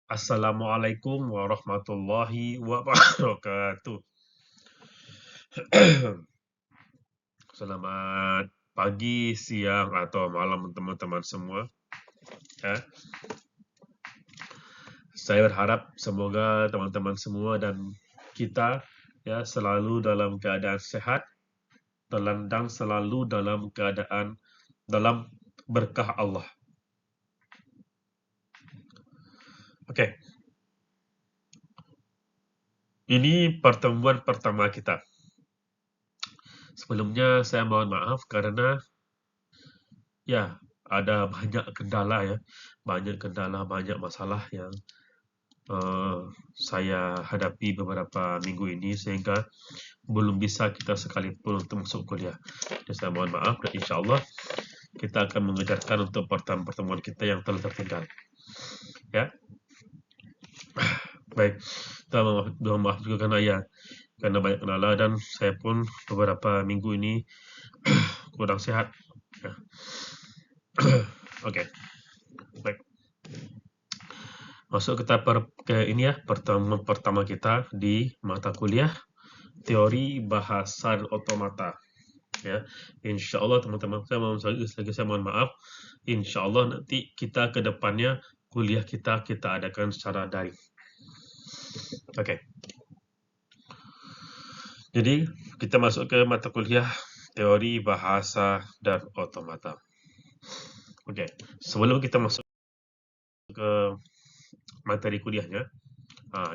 Assalamualaikum warahmatullahi wabarakatuh. Selamat pagi, siang, atau malam teman-teman semua. Ya. Saya berharap semoga teman-teman semua dan kita ya selalu dalam keadaan sehat dan selalu dalam keadaan dalam berkah Allah. Oke, ini pertemuan pertama kita. Sebelumnya saya mohon maaf karena ya ada banyak kendala ya, banyak masalah yang saya hadapi beberapa minggu ini sehingga belum bisa kita sekalipun untuk masuk kuliah. Jadi saya mohon maaf dan insya Allah kita akan mengejarkan untuk pertemuan kita yang telah tertinggal. Ya, baik. Kita mohon maaf juga karena banyak kendala dan saya pun beberapa minggu ini kurang sehat. Ya. Oke, baik. Masuk kita ke ini ya, pertemuan pertama kita di mata kuliah teori bahasa otomata. Ya, insya Allah teman-teman, saya mohon maaf. Insya Allah nanti kita ke depannya kuliah kita adakan secara daring. Oke. Jadi kita masuk ke mata kuliah teori bahasa dan otomata. Oke, sebelum kita masuk ke materi kuliahnya,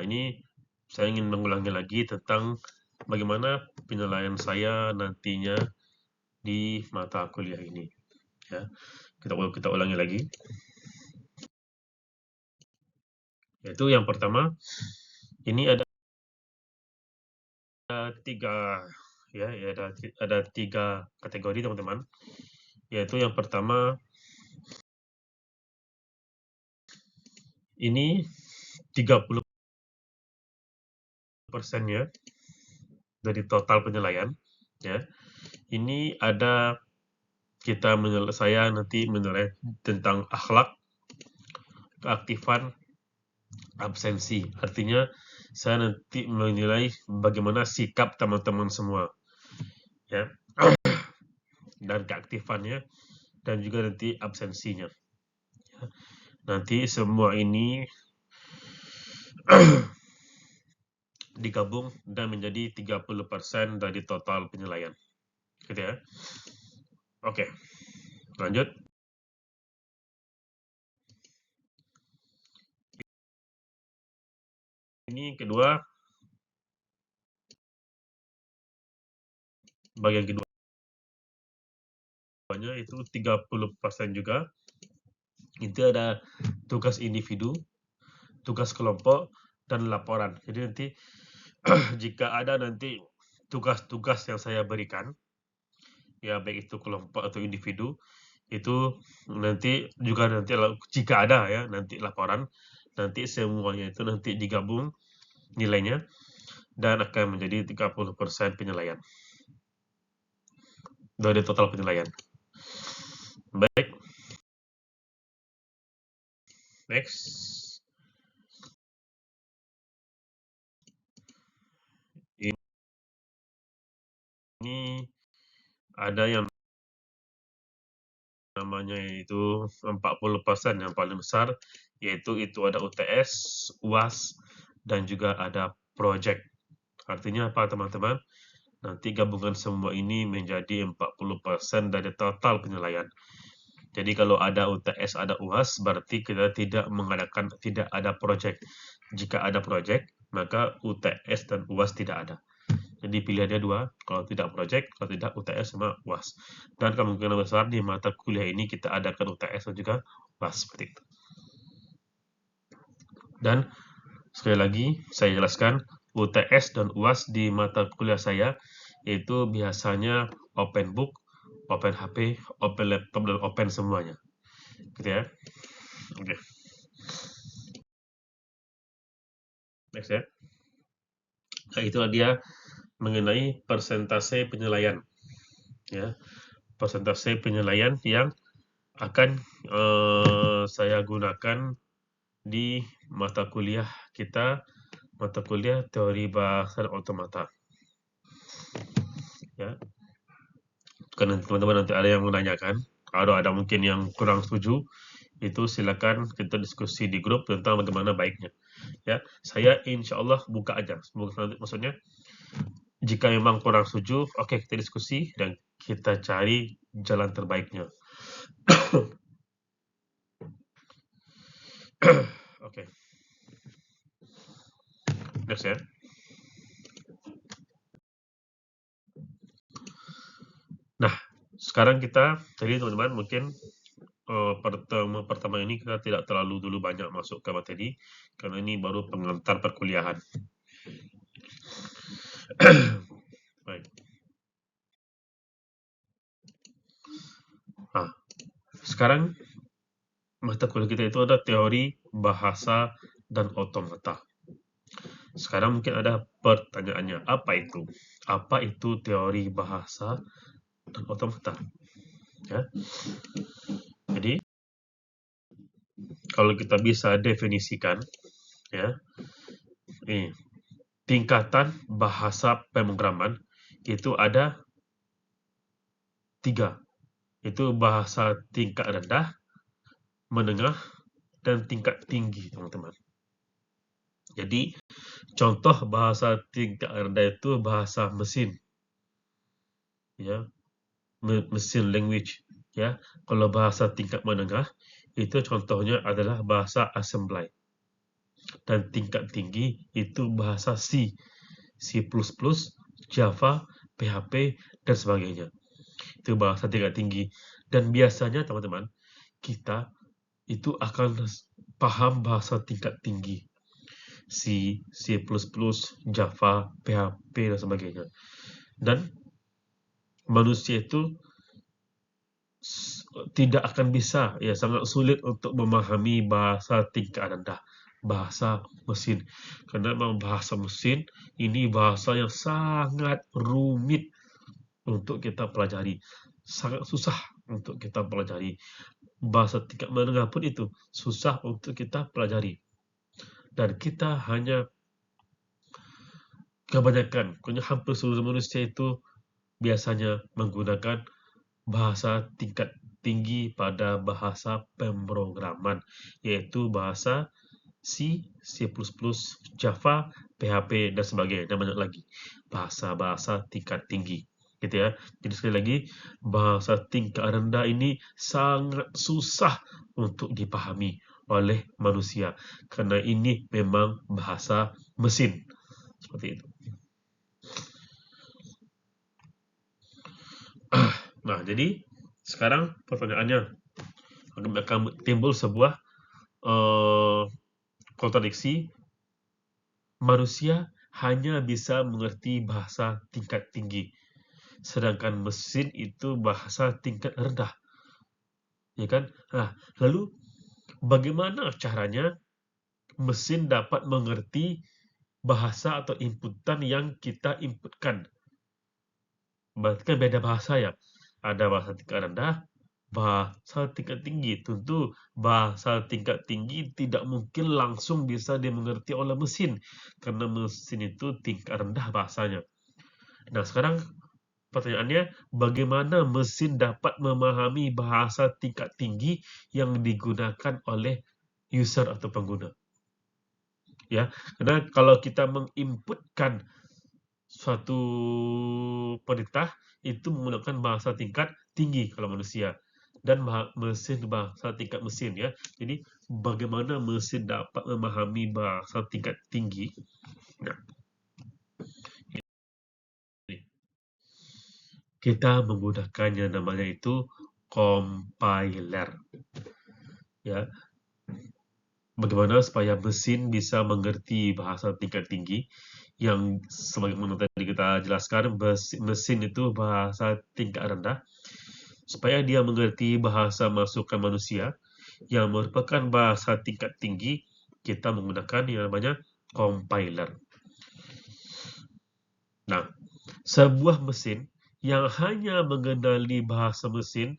ini saya ingin mengulangi lagi tentang bagaimana penilaian saya nantinya di mata kuliah ini. Ya, kita ulangi lagi. Yaitu yang pertama, ini ada tiga ya, ada tiga kategori teman-teman. Yaitu yang pertama ini 30%-nya dari total penilaian ya. Ini ada saya nanti menilai tentang akhlak, keaktifan, absensi. Artinya saya nanti menilai bagaimana sikap teman-teman semua ya dan keaktifannya dan juga nanti absensinya. Nanti semua ini digabung dan menjadi 30% dari total penilaian. Gitu ya. Oke. Lanjut. Ini kedua, bagian keduanya itu 30% juga. Itu ada tugas individu, tugas kelompok, dan laporan. Jadi nanti jika ada nanti tugas-tugas yang saya berikan, ya baik itu kelompok atau individu, itu nanti jika ada ya nanti laporan, nanti semuanya itu nanti digabung nilainya dan akan menjadi 30% penilaian dari total penilaian. Baik, next. Ini ada yang namanya itu 40% yang paling besar, yaitu itu ada UTS, UAS, dan juga ada project. Artinya apa teman-teman? Nanti gabungan semua ini menjadi 40% dari total penilaian. Jadi kalau ada UTS, ada UAS, berarti kita tidak ada project. Jika ada project, maka UTS dan UAS tidak ada. Jadi pilihannya dua, kalau tidak project, kalau tidak UTS sama UAS. Dan kemungkinan besar di mata kuliah ini kita adakan UTS dan juga UAS seperti itu. Dan sekali lagi saya jelaskan, UTS dan UAS di mata kuliah saya itu biasanya open book, open HP, open laptop, dan open semuanya. Gitu ya. Oke. Next ya. Nah, itulah dia mengenai persentase penilaian. Ya, persentase penilaian yang akan saya gunakan di mata kuliah kita, mata kuliah teori bahasa dan otomata. Ya, karena teman-teman nanti ada yang menanyakan, kalau ada mungkin yang kurang setuju, itu silakan kita diskusi di grup tentang bagaimana baiknya. Ya, saya insya Allah buka aja. Maksudnya, jika memang kurang setuju, oke, kita diskusi dan kita cari jalan terbaiknya. Oke, next ya. Nah, sekarang kita, jadi teman-teman mungkin pertama ini kita tidak terlalu dulu banyak masuk ke materi, karena ini baru pengantar perkuliahan. Baik. Nah, sekarang mata kuliah kita itu ada teori bahasa dan otomata. Sekarang mungkin ada pertanyaannya, apa itu? Apa itu teori bahasa dan otomata? Ya. Jadi, kalau kita bisa definisikan, ya, ini tingkatan bahasa pemrograman itu ada 3. Itu bahasa tingkat rendah, menengah, dan tingkat tinggi, teman-teman. Jadi, contoh bahasa tingkat rendah itu bahasa mesin, ya, mesin language, ya. Kalau bahasa tingkat menengah itu contohnya adalah bahasa assembly, dan tingkat tinggi itu bahasa C, C++, Java, PHP, dan sebagainya. Itu bahasa tingkat tinggi. Dan biasanya teman-teman, kita itu akan paham bahasa tingkat tinggi. C, C++, Java, PHP, dan sebagainya. Dan manusia itu tidak akan bisa, ya sangat sulit untuk memahami bahasa tingkat rendah, bahasa mesin. Karena memang bahasa mesin ini bahasa yang sangat rumit untuk kita pelajari. Sangat susah untuk kita pelajari. Bahasa tingkat menengah pun itu susah untuk kita pelajari. Dan kita hanya kebanyakan, hampir seluruh manusia itu biasanya menggunakan bahasa tingkat tinggi pada bahasa pemrograman, yaitu bahasa C, C++, Java, PHP, dan sebagainya, dan banyak lagi. Bahasa-bahasa tingkat tinggi. Gitu ya. Jadi sekali lagi, bahasa tingkat rendah ini sangat susah untuk dipahami oleh manusia. Karena ini memang bahasa mesin. Seperti itu. Nah, jadi sekarang pertanyaannya akan timbul sebuah kontradiksi. Manusia hanya bisa mengerti bahasa tingkat tinggi, sedangkan mesin itu bahasa tingkat rendah, ya kan? Nah, lalu bagaimana caranya mesin dapat mengerti bahasa atau inputan yang kita inputkan? Berarti kan beda bahasa ya. Ada bahasa tingkat rendah, bahasa tingkat tinggi. Tentu bahasa tingkat tinggi tidak mungkin langsung bisa dimengerti oleh mesin, karena mesin itu tingkat rendah bahasanya. Nah, sekarang pertanyaannya, bagaimana mesin dapat memahami bahasa tingkat tinggi yang digunakan oleh user atau pengguna? Ya, karena kalau kita menginputkan suatu perintah itu menggunakan bahasa tingkat tinggi kalau manusia, dan mesin bahasa tingkat mesin, ya. Jadi bagaimana mesin dapat memahami bahasa tingkat tinggi? Nah, kita menggunakan yang namanya itu compiler, ya. Bagaimana supaya mesin bisa mengerti bahasa tingkat tinggi? Yang sebagaimana tadi kita jelaskan, mesin itu bahasa tingkat rendah. Supaya dia mengerti bahasa masukan manusia yang merupakan bahasa tingkat tinggi, kita menggunakan yang namanya compiler. Nah, sebuah mesin yang hanya mengenali bahasa mesin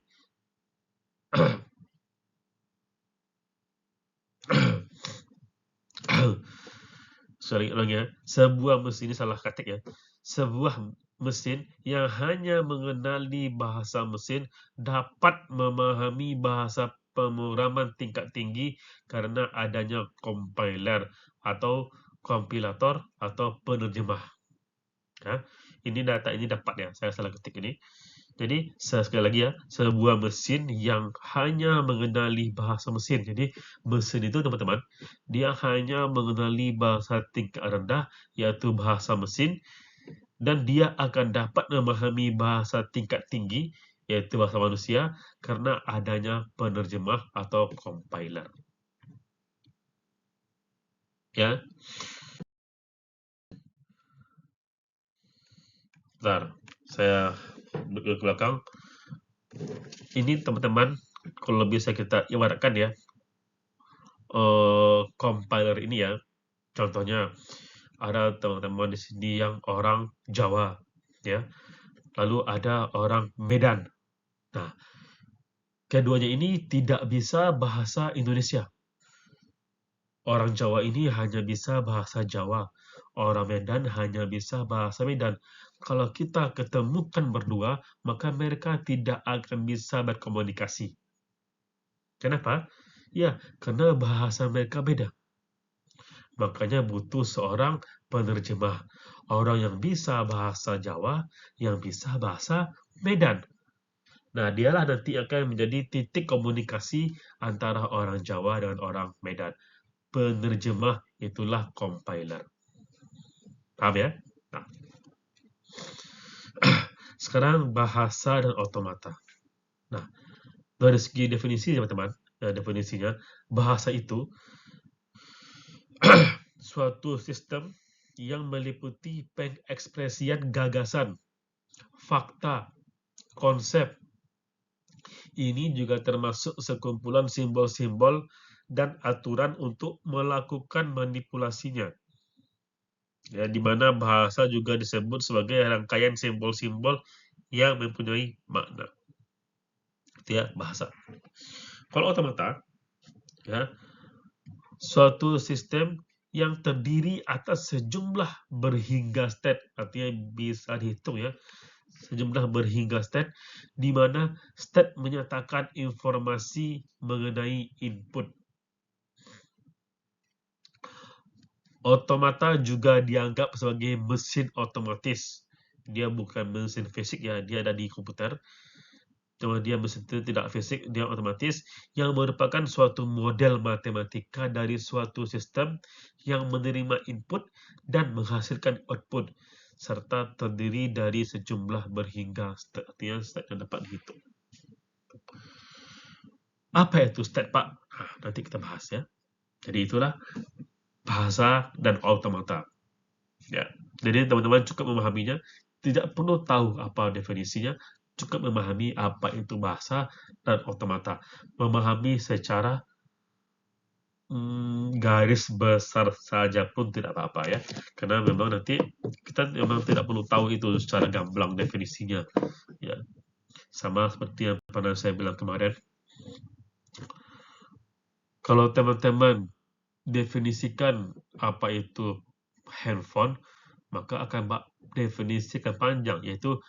Sorry, ulang ya. Sebuah mesin, ini salah ketik ya. Sebuah mesin yang hanya mengenali bahasa mesin dapat memahami bahasa pemrograman tingkat tinggi karena adanya compiler atau kompilator atau penerjemah. Ya, ini data ini dapat ya, saya salah ketik ini. Jadi, sekali lagi ya, sebuah mesin yang hanya mengenali bahasa mesin. Jadi, mesin itu teman-teman, dia hanya mengenali bahasa tingkat rendah, yaitu bahasa mesin, dan dia akan dapat memahami bahasa tingkat tinggi, yaitu bahasa manusia, karena adanya penerjemah atau compiler. Ya, bentar, saya ke belakang. Ini teman-teman, kalau bisa kita ibaratkan ya, compiler ini ya. Contohnya, ada teman-teman di sini yang orang Jawa, ya. Lalu ada orang Medan. Nah, keduanya ini tidak bisa bahasa Indonesia. Orang Jawa ini hanya bisa bahasa Jawa. Orang Medan hanya bisa bahasa Medan. Kalau kita ketemukan berdua, maka mereka tidak akan bisa berkomunikasi. Kenapa? Ya, karena bahasa mereka beda. Makanya butuh seorang penerjemah. Orang yang bisa bahasa Jawa, yang bisa bahasa Medan. Nah, dialah nanti akan menjadi titik komunikasi antara orang Jawa dengan orang Medan. Penerjemah itulah compiler. Paham ya? Nah, sekarang bahasa dan otomata. Nah, dari segi definisi teman-teman, definisinya, bahasa itu suatu sistem yang meliputi pengekspresian gagasan, fakta, konsep. Ini juga termasuk sekumpulan simbol-simbol dan aturan untuk melakukan manipulasinya. Ya, di mana bahasa juga disebut sebagai rangkaian simbol-simbol yang mempunyai makna. Itu ya, bahasa. Kalau otomata, ya, suatu sistem yang terdiri atas sejumlah berhingga state, artinya bisa dihitung ya, sejumlah berhingga state, di mana state menyatakan informasi mengenai input. Otomata juga dianggap sebagai mesin otomatis. Dia bukan mesin fisik ya, dia ada di komputer. Cuma dia mesin itu tidak fisik, dia otomatis, yang merupakan suatu model matematika dari suatu sistem yang menerima input dan menghasilkan output, serta terdiri dari sejumlah berhingga state, artinya state yang dapat dihitung. Apa itu state, Pak? Nah, nanti kita bahas ya. Jadi itulah bahasa dan otomata. Ya. Jadi teman-teman cukup memahaminya, tidak perlu tahu apa definisinya, cukup memahami apa itu bahasa dan otomata. Memahami secara garis besar saja pun tidak apa-apa ya. Karena memang nanti kita memang tidak perlu tahu itu secara gamblang definisinya. Ya. Sama seperti yang pernah saya bilang kemarin. Kalau teman-teman definisikan apa itu handphone, maka akan definisikan panjang, yaitu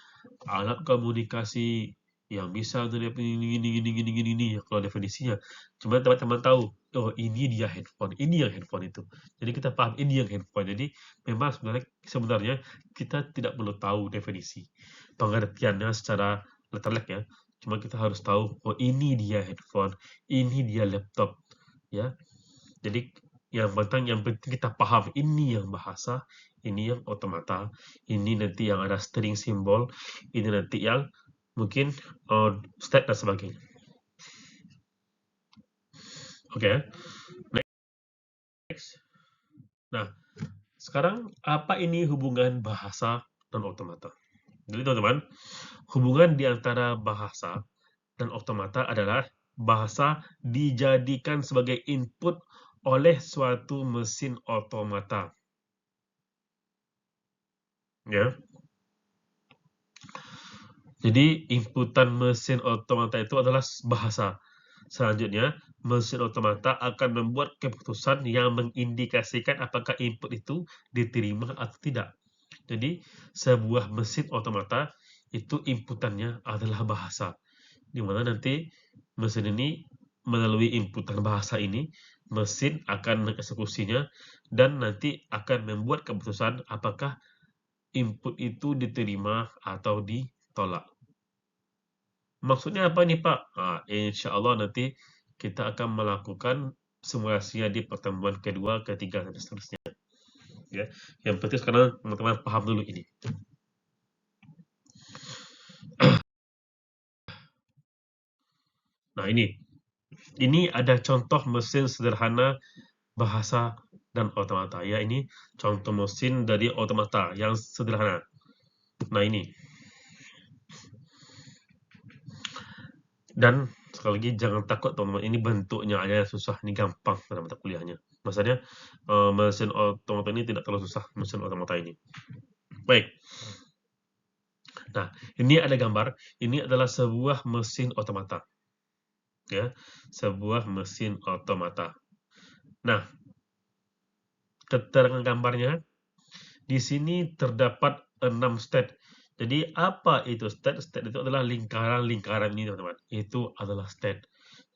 alat komunikasi yang bisa ini kalau definisinya. Cuma teman-teman tahu, oh ini dia handphone, ini yang handphone itu. Jadi kita paham ini yang handphone. Jadi memang sebenarnya kita tidak perlu tahu definisi pengertiannya secara letterlek ya. Cuma kita harus tahu, oh ini dia handphone, ini dia laptop, ya. Jadi yang penting kita paham ini yang bahasa, ini yang otomata, ini nanti yang ada string simbol, ini nanti yang mungkin state dan sebagainya. Oke, next. Nah, sekarang apa ini hubungan bahasa dan otomata? Jadi teman-teman, hubungan di antara bahasa dan otomata adalah bahasa dijadikan sebagai input oleh suatu mesin otomata. Ya. Jadi inputan mesin otomata itu adalah bahasa. Selanjutnya, mesin otomata akan membuat keputusan yang mengindikasikan apakah input itu diterima atau tidak. Jadi, sebuah mesin otomata itu inputannya adalah bahasa, di mana nanti mesin ini melalui inputan bahasa ini, mesin akan mengeksekusinya dan nanti akan membuat keputusan apakah input itu diterima atau ditolak. Maksudnya apa nih Pak? Nah, insya Allah nanti kita akan melakukan simulasinya di pertemuan kedua, ketiga, dan seterusnya. Ya, yang penting sekarang teman-teman paham dulu ini. Nah ini ada contoh mesin sederhana bahasa dan otomata. Ya, ini contoh mesin dari otomata yang sederhana. Nah ini. Dan sekali lagi jangan takut teman-teman, ini bentuknya aja susah, ini gampang pada mata kuliahnya. Maksudnya mesin otomata ini tidak terlalu susah, mesin otomata ini. Baik. Nah, ini ada gambar, ini adalah sebuah mesin otomata. Ya, sebuah mesin otomata. Nah, keterangan gambarnya di sini terdapat 6 state. Jadi apa itu state? State itu adalah lingkaran-lingkaran ini, teman-teman. Itu adalah state.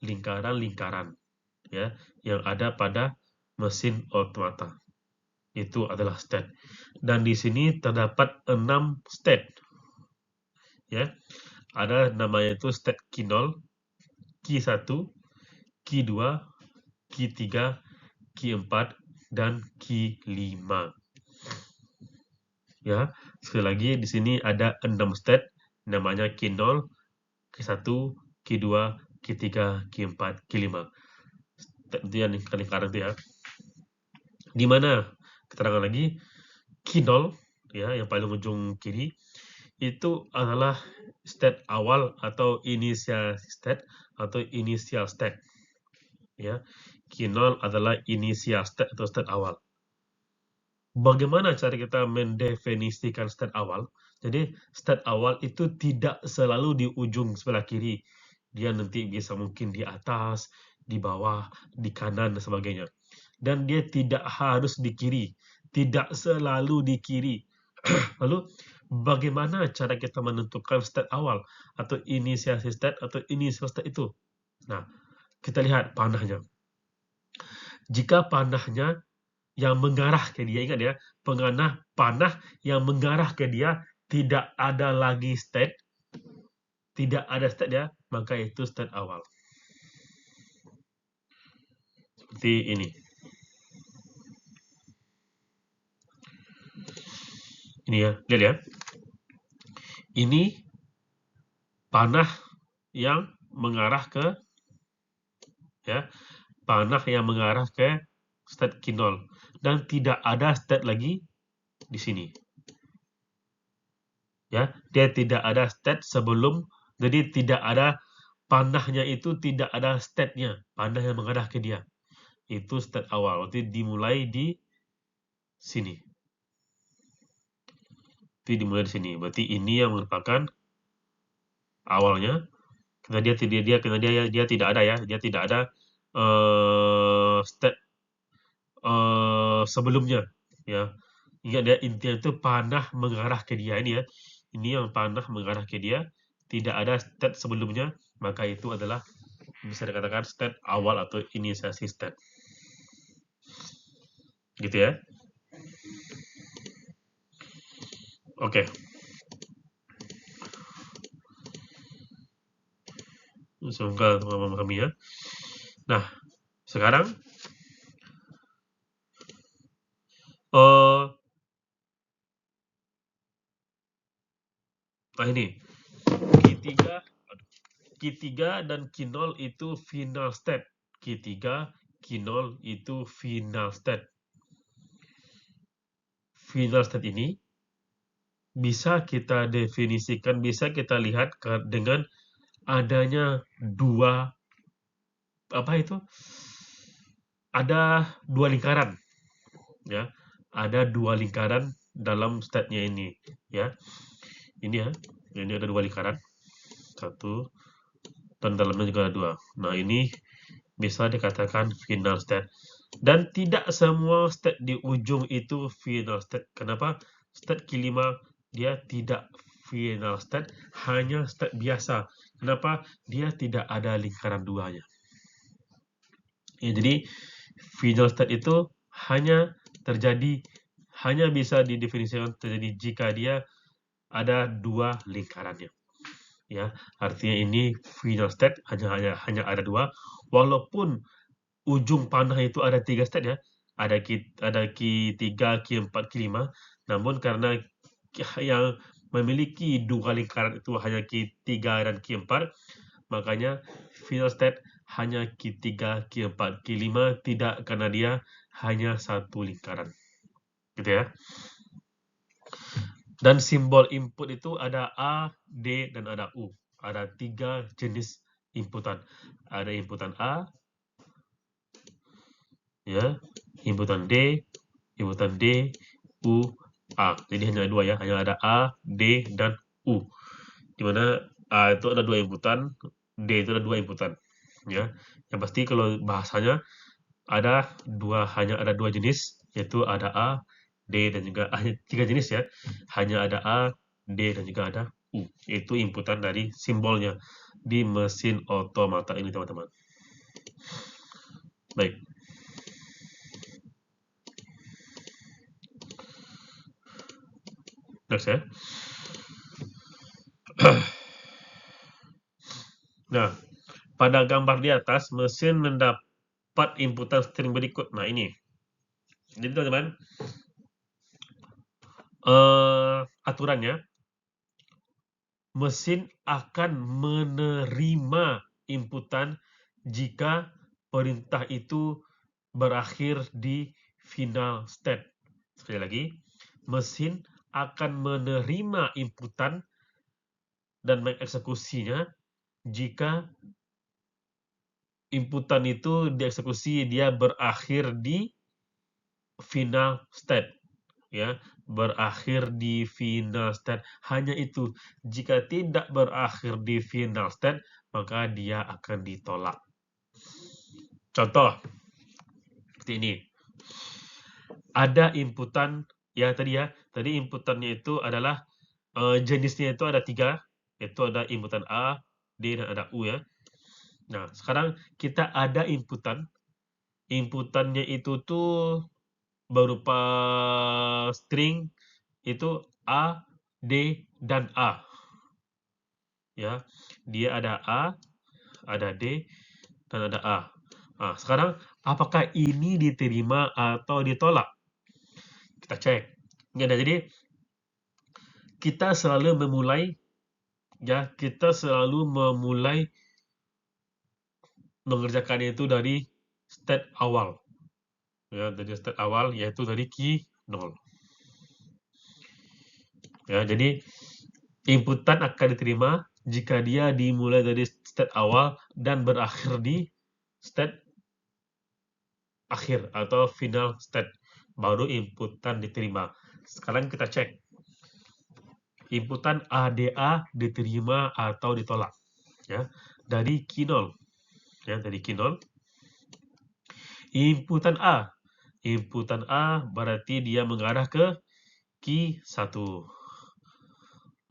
Lingkaran-lingkaran ya yang ada pada mesin otomata. Itu adalah state. Dan di sini terdapat 6 state. Ya. Ada namanya itu state Q0, Q1, Q2, Q3, Q4 dan Q5. Ya, sekali lagi di sini ada 6 state namanya Q0, Q1, Q2, Q3, Q4, Q5. Itu yang lingkaran itu ya. Di mana keterangan lagi Q0 ya yang paling ujung kiri itu adalah state awal atau initial state atau initial state. Ya. Q0 adalah initial state atau state awal. Bagaimana cara kita mendefinisikan state awal? Jadi, state awal itu tidak selalu di ujung sebelah kiri. Dia nanti bisa mungkin di atas, di bawah, di kanan, dan sebagainya. Dan dia tidak harus di kiri. Tidak selalu di kiri. Lalu, bagaimana cara kita menentukan state awal? Atau inisiasi state atau initial state itu? Nah, kita lihat panahnya. Jika panahnya yang mengarah ke dia, ingat ya, panah yang mengarah ke dia tidak ada lagi state, tidak ada state ya, maka itu state awal. Seperti ini. Ini ya, lihat ya. Ini panah yang mengarah ke ya, panah yang mengarah ke state Q0 dan tidak ada state lagi di sini. Ya, dia tidak ada state sebelum, jadi tidak ada panahnya itu tidak ada state-nya, panah yang mengarah ke dia. Itu state awal, berarti dimulai di sini. Itu dimulai di sini. Berarti ini yang merupakan awalnya. Karena dia tidak ada ya, dia tidak ada state sebelumnya ya. Ingat dia intinya itu panah mengarah ke dia ini ya. Ini yang panah mengarah ke dia, tidak ada state sebelumnya, maka itu adalah bisa dikatakan state awal atau inisiasi state. Gitu ya. Oke. Semoga teman-teman memahami ya. Nah, sekarang nah ini Q3 dan Q0 itu final state. Q3, Q0 itu final state. Final state ini bisa kita definisikan, bisa kita lihat dengan adanya ada dua lingkaran ya, ada dua lingkaran dalam state-nya ini ya. Ini ya, ada dua lingkaran, satu dan dalamnya juga ada dua. Nah ini bisa dikatakan final state. Dan tidak semua state di ujung itu final state. Kenapa? State kelima dia tidak final state, hanya state biasa. Kenapa? Dia tidak ada lingkaran duanya. Ya, jadi final state itu hanya bisa didefinisikan terjadi jika dia ada dua lingkarannya. Ya, artinya ini final state hanya ada dua, walaupun ujung panah itu ada 3 state ya. Ada Q3, Q4, Q5. Namun karena yang memiliki dua lingkaran itu hanya Q3 dan Q4, makanya final state hanya Q3, Q4, Q5 tidak, karena dia hanya satu lingkaran. Gitu ya. Dan simbol input itu ada A, D, dan ada U. Ada 3 jenis inputan. Ada inputan A, ya, inputan D, U, A. Jadi hanya dua ya, hanya ada A, D, dan U. Di mana A itu ada dua inputan, D itu ada dua inputan. Ya, yang pasti kalau bahasanya hanya ada dua jenis, yaitu ada A, D, dan juga hanya 3 jenis ya. Hanya ada A, D, dan juga ada U. Itu inputan dari simbolnya di mesin otomata ini, teman-teman. Baik. Next ya. Nah, pada gambar di atas, mesin mendapat inputan string berikut. Nah, ini. Jadi, teman-teman, aturannya, mesin akan menerima inputan jika perintah itu berakhir di final state. Sekali lagi, mesin akan menerima inputan dan mengeksekusinya jika inputan itu dieksekusi dia berakhir di final state, ya, berakhir di final state. Hanya itu. Jika tidak berakhir di final state, maka dia akan ditolak. Contoh seperti ini. Ada inputan ya tadi inputannya itu adalah jenisnya itu ada 3, yaitu ada inputan A, D, dan ada U ya. Nah, sekarang kita ada inputannya itu tuh berupa string itu A, D, dan A. Ya, dia ada A, ada D, dan ada A. Nah, sekarang apakah ini diterima atau ditolak? Kita cek. Jadi kita selalu memulai mengerjakan itu dari state awal. Ya, dari state awal yaitu dari key 0. Ya, jadi inputan akan diterima jika dia dimulai dari state awal dan berakhir di state akhir atau final state. Baru inputan diterima. Sekarang kita cek. Inputan ADA diterima atau ditolak. Ya, dari key 0. Ya, dari key 0. Inputan A. Inputan A berarti dia mengarah ke key 1.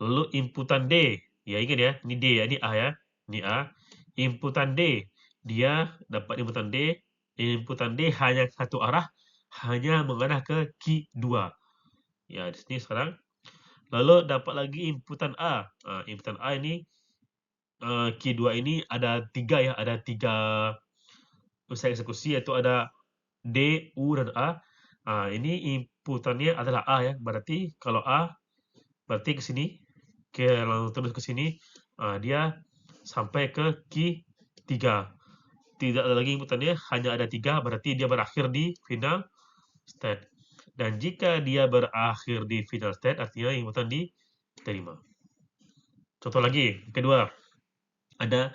Lalu inputan D, ya ingat ya, ini D ya, ini A ya, ini A. Inputan D, dia dapat inputan D, inputan D hanya satu arah, hanya mengarah ke key 2. Ya, di sini sekarang. Lalu dapat lagi inputan A. Inputan A ini key 2 ini ada 3 ya, ada 3 usaha eksekusi, yaitu ada D, U, dan A. Ini inputannya adalah A ya, berarti kalau A berarti ke sini, lalu terus ke sini, dia sampai ke key 3. Tidak ada lagi inputannya, hanya ada 3, berarti dia berakhir di final state. Dan jika dia berakhir di final state, artinya inputan diterima. Contoh lagi, kedua, ada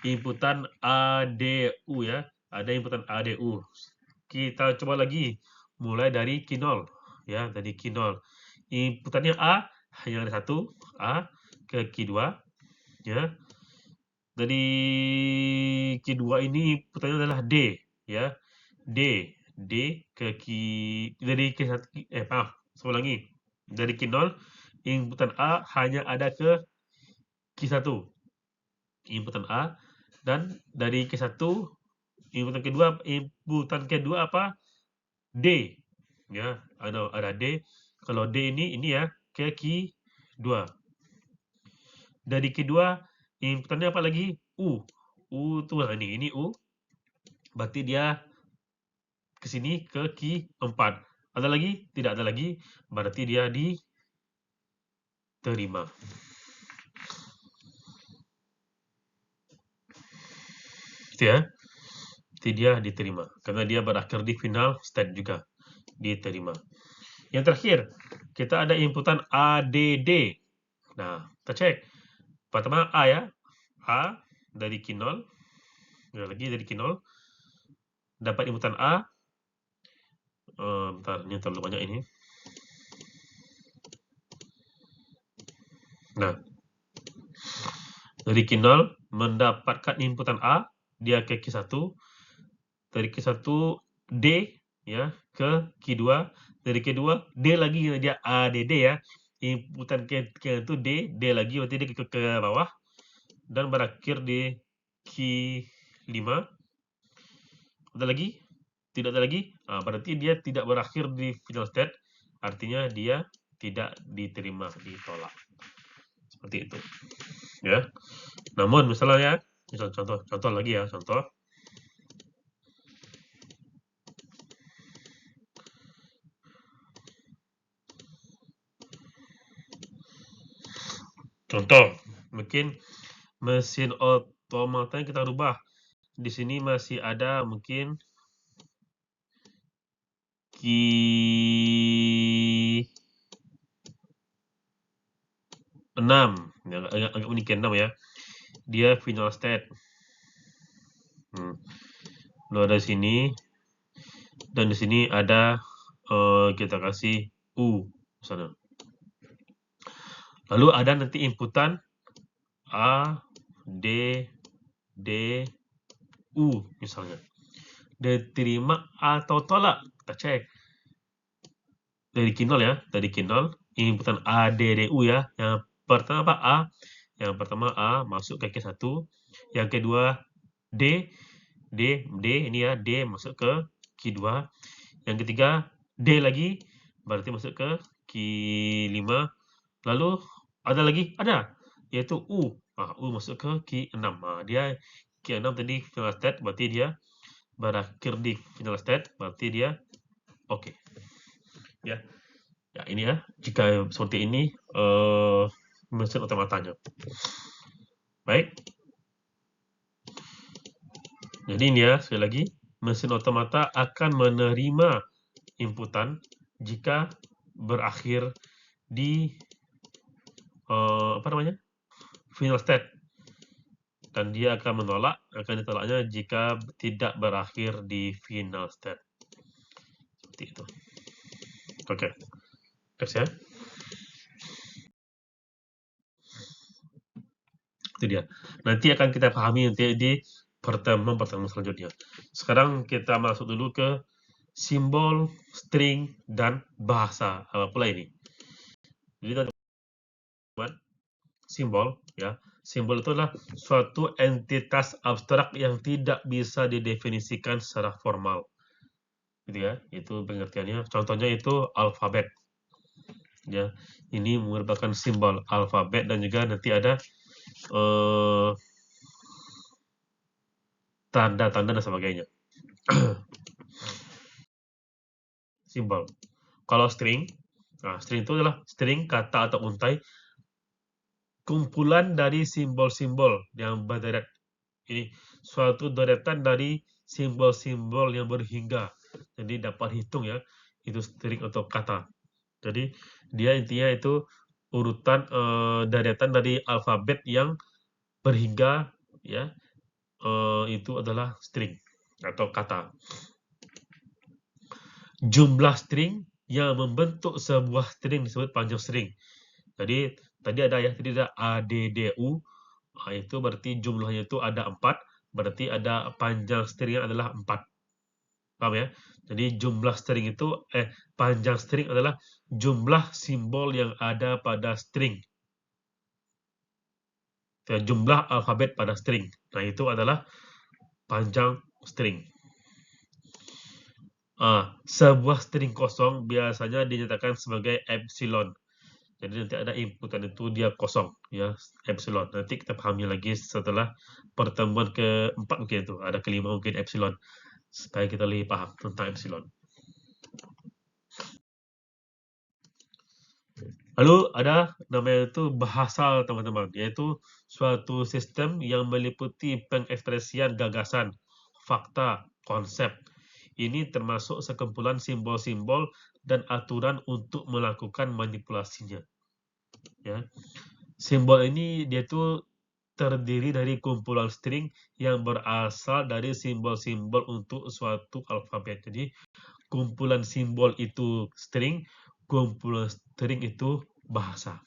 inputan ADU ya, ada inputan ADU. Kita coba lagi, mulai dari key 0 ya, dari key 0. Inputannya A, hanya ada satu, A ke key 2 ya. dari Q2 ini inputannya adalah D, ya. D, ke dari Q1, maaf, saya ulangi. Dari Q0, inputan A hanya ada ke Q1, inputan A, dan dari Q1, inputan kedua apa? D, ya, ada D. Kalau D ini ya ke Q2. Dari Q2, inputannya apa lagi? U. U tuh ini U. Berarti dia ke sini ke Q4. Ada lagi? Tidak ada lagi. Berarti dia diterima. Itu ya. Berarti dia diterima. Karena dia berakhir di final state juga. Diterima. Yang terakhir, kita ada inputan ADD. Nah, kita cek. Pertama A ya. A dari Q0. Lagi dari Q0. Dapat inputan A. Bentar, ini terlalu banyak ini. Nah, dari Q0 mendapatkan inputan A, dia ke Q1. Dari Q1 D ya ke Q2. Dari Q2 D lagi, dia ADD ya. Inputan ke itu D lagi, berarti dia ke bawah dan berakhir di Q5. Ada lagi? Tidak ada lagi? Berarti dia tidak berakhir di final state. Artinya dia tidak diterima, ditolak. Seperti itu. Ya. Namun misalnya, contoh lagi ya, contoh. Contoh, mungkin mesin otomatis kita rubah. Di sini masih ada mungkin Q6, ya, agak unik 6 ya. Dia final state. Lalu ada sini, dan di sini ada kita kasih U sana. Lalu ada nanti inputan A, D, D, U misalnya. Diterima atau tolak? Kita cek. Dari Q0 ya, dari Q0, inputan A, D, D, U ya. Yang pertama apa? A. Yang pertama A masuk ke Q1. Yang kedua D, ini ya, D masuk ke Q2. Yang ketiga D lagi, berarti masuk ke Q5. Lalu ada lagi? Ada, yaitu U. U masuk ke Q6. Dia Q6 tadi final state, berarti dia berakhir di final state, berarti dia oke. Ya. Ya, ini ya, jika seperti ini mesin otomatanya. Baik. Jadi ini ya, sekali lagi, mesin otomata akan menerima inputan jika berakhir di final state, dan dia akan ditolaknya jika tidak berakhir di final state. Seperti itu. Oke. Next ya. Itu dia. Nanti akan kita pahami nanti di pertemuan selanjutnya. Sekarang kita masuk dulu ke simbol, string, dan bahasa. Apa pula ini? Jadi teman-teman, simbol ya. Simbol itu adalah suatu entitas abstrak yang tidak bisa didefinisikan secara formal. Gitu ya. Itu pengertiannya. Contohnya itu alfabet. Ya. Ini merupakan simbol alfabet, dan juga nanti ada tanda-tanda dan sebagainya. Simbol. Kalau string, string itu adalah string kata atau untai, kumpulan dari simbol-simbol yang berderet. Ini suatu deretan dari simbol-simbol yang berhingga. Jadi dapat hitung ya, itu string atau kata. Jadi dia intinya itu urutan deretan dari alfabet yang berhingga ya. Itu adalah string atau kata. Jumlah string yang membentuk sebuah string disebut panjang string. Jadi tadi ada ya, tadi ada ADDU, Itu berarti jumlahnya itu ada 4, berarti ada panjang stringnya adalah 4. Paham ya? Jadi jumlah string itu panjang string adalah jumlah simbol yang ada pada string. Jumlah alfabet pada string. Nah, itu adalah panjang string. Sebuah string kosong biasanya dinyatakan sebagai epsilon. Jadi nanti ada inputan itu dia kosong, ya, epsilon. Nanti kita pahami lagi setelah pertemuan keempat mungkin itu, ada kelima mungkin epsilon, supaya kita lebih paham tentang epsilon. Lalu ada namanya itu bahasa, teman-teman, yaitu suatu sistem yang meliputi pengekspresian gagasan, fakta, konsep. Ini termasuk sekumpulan simbol-simbol dan aturan untuk melakukan manipulasinya. Ya. Simbol ini dia tuh terdiri dari kumpulan string yang berasal dari simbol-simbol untuk suatu alfabet. Jadi kumpulan simbol itu string, kumpulan string itu bahasa.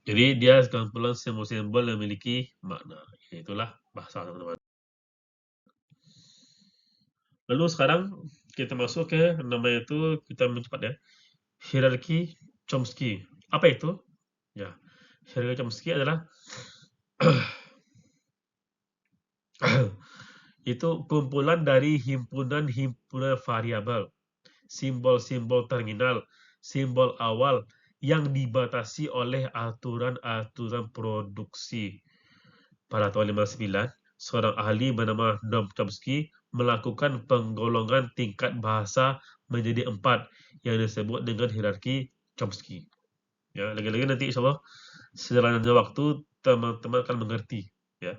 Jadi dia kumpulan simbol-simbol yang memiliki makna. Itulah bahasa, teman-teman. Lalu sekarang kita masuk ke namanya itu, kita mencepat ya. Hierarki Chomsky. Apa itu? Ya, hierarki Chomsky adalah itu kumpulan dari himpunan-himpunan variabel, simbol-simbol terminal, simbol awal yang dibatasi oleh aturan-aturan produksi. Pada tahun 59, seorang ahli bernama Noam Chomsky melakukan penggolongan tingkat bahasa menjadi 4 yang disebut dengan hierarki Chomsky. Ya, lagi-lagi nanti insyaallah sejalannya waktu teman-teman akan mengerti, ya.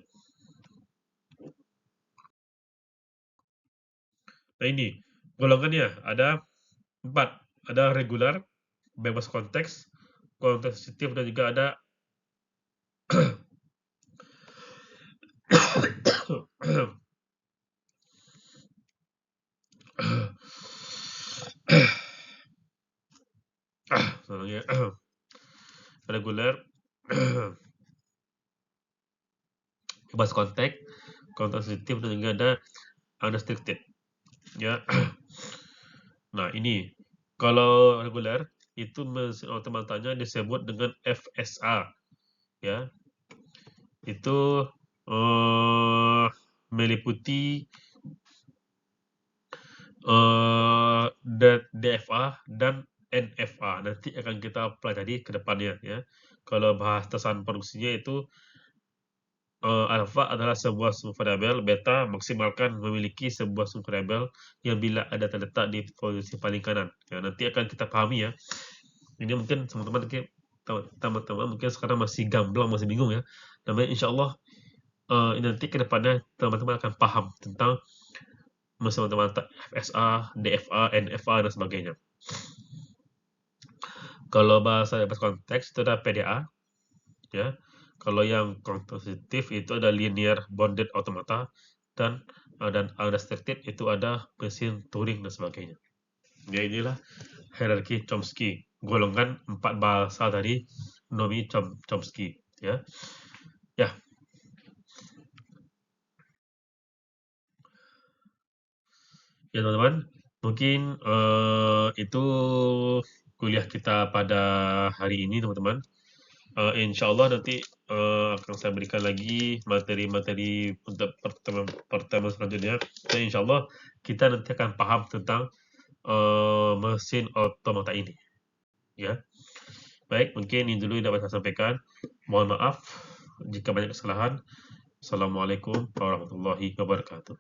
Nah, ini golongannya ada 4. Ada regular, bebas konteks, konteks sensitif, dan juga ada reguler, bebas konteks, konteks sensitif, dan juga ada unrestricted. Ya. Nah, ini kalau reguler itu mesin otomatanya disebut dengan FSA. Ya. Itu meliputi DFA dan NFA. Nanti akan kita pelajari ke depannya, ya. Kalau bahas tasan produksinya itu alfa adalah sebuah sumber variabel, beta maksimalkan memiliki sebuah sumber variabel yang bila ada terletak di posisi paling kanan. Ya, nanti akan kita pahami, ya. Ini mungkin teman-teman mungkin sekarang masih gamblang, masih bingung, ya. Namanya insyaallah nanti ke depannya teman-teman akan paham tentang mata FSA, DFA, NFA, dan sebagainya. Kalau bahasa bebas konteks itu ada PDA, ya. Kalau yang konstitutif itu ada linear bounded automata, dan unrestricted itu ada mesin Turing dan sebagainya. Ya, inilah hierarki Chomsky, golongan 4 bahasa dari Noam Chomsky, ya. Ya. Ya, teman-teman, mungkin itu kuliah kita pada hari ini, teman-teman. Insyaallah nanti akan saya berikan lagi materi-materi untuk pertemuan selanjutnya. Dan insyaallah kita nanti akan paham tentang mesin otomata ini, ya. Baik, mungkin ini dulu yang dapat saya sampaikan. Mohon maaf jika banyak kesalahan. Assalamualaikum warahmatullahi wabarakatuh.